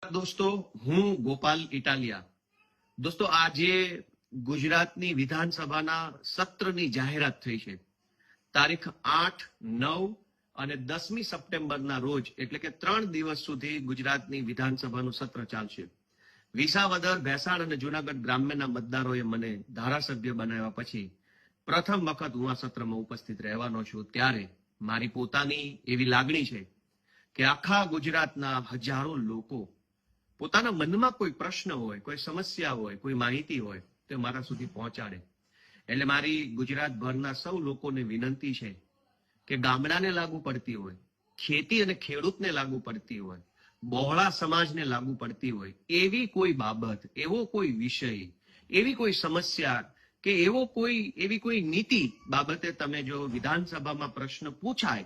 દોસ્તો, હું ગોપાલ ઇટાલિયા. દોસ્તો, આજે ગુજરાતની વિધાનસભાના સત્રની જાહેરાત થઈ છે. તારીખ 8, 9 અને 10મી સપ્ટેમ્બરના રોજ, એટલે કે 3 દિવસ સુધી ગુજરાતની વિધાનસભાનું સત્ર ચાલશે. વિસાવદર, ભેસાણ અને જુનાગઢ ગ્રામ્યના મતદારોએ મને ધારાસભ્ય બનાવ્યા પછી પ્રથમ વખત હું આ સત્રમાં ઉપસ્થિત રહેવાનો છું. ત્યારે મારી પોતાની એવી લાગણી છે કે આખા ગુજરાતના હજારો લોકો પોતાના મનમાં કોઈ પ્રશ્ન હોય, કોઈ સમસ્યા હોય, કોઈ માહિતી હોય તે મારા સુધી પહોંચાડે. એટલે મારી ગુજરાતભરના સૌ લોકોને વિનંતી છે કે ગામડાને લાગુ પડતી હોય, ખેતી અને ખેડૂતને લાગુ પડતી હોય, બહોળા સમાજને લાગુ પડતી હોય એવી કોઈ બાબત, એવો કોઈ વિષય, એવી કોઈ સમસ્યા કે એવી કોઈ નીતિ બાબતે તમે જો વિધાનસભામાં પ્રશ્ન પૂછાય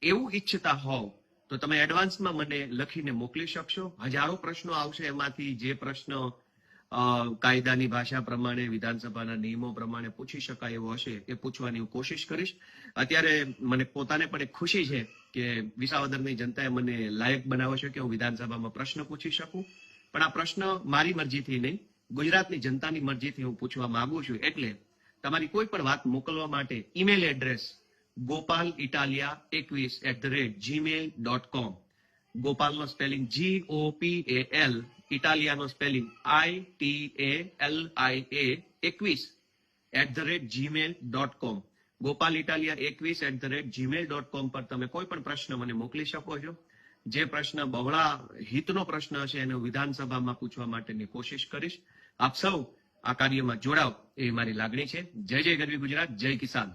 એવું ઈચ્છતા હોવ તો તમે એડવાન્સમાં મને લખીને મોકલી શકશો. હજારો પ્રશ્નો આવશે, એમાંથી જે પ્રશ્ન કાયદાની ભાષા પ્રમાણે, વિધાનસભાના નિયમો પ્રમાણે પૂછી શકાય એવો હશે એ પૂછવાની હું કોશિશ કરીશ. અત્યારે મને પોતાને પણ એક ખુશી છે કે વિસાવદરની જનતાએ મને લાયક બનાવ્યો છે કે હું વિધાનસભામાં પ્રશ્ન પૂછી શકું. પણ આ પ્રશ્ન મારી મરજીથી નહીં, ગુજરાતની જનતાની મરજીથી હું પૂછવા માંગુ છું. એટલે તમારી કોઈ પણ વાત મોકલવા માટે ઈમેલ એડ્રેસ gopal21@gmail.com. ગોપાલનો સ્પેલિંગ GOPAL, ઇટાલિયાનો spelling ITALIA 21@gmail.com. Gopal Italia 21@gmail.com પર તમે કોઈ પણ પ્રશ્ન મને મોકલી શકો છો. જે પ્રશ્ન બહોળા હિતનો પ્રશ્ન હશે એને વિધાનસભામાં પૂછવા માટેની કોશિશ કરીશ. આપ સૌ આ કાર્યમાં જોડાવ એ મારી લાગણી છે. જય જય ગરવી ગુજરાત, જય કિસાન.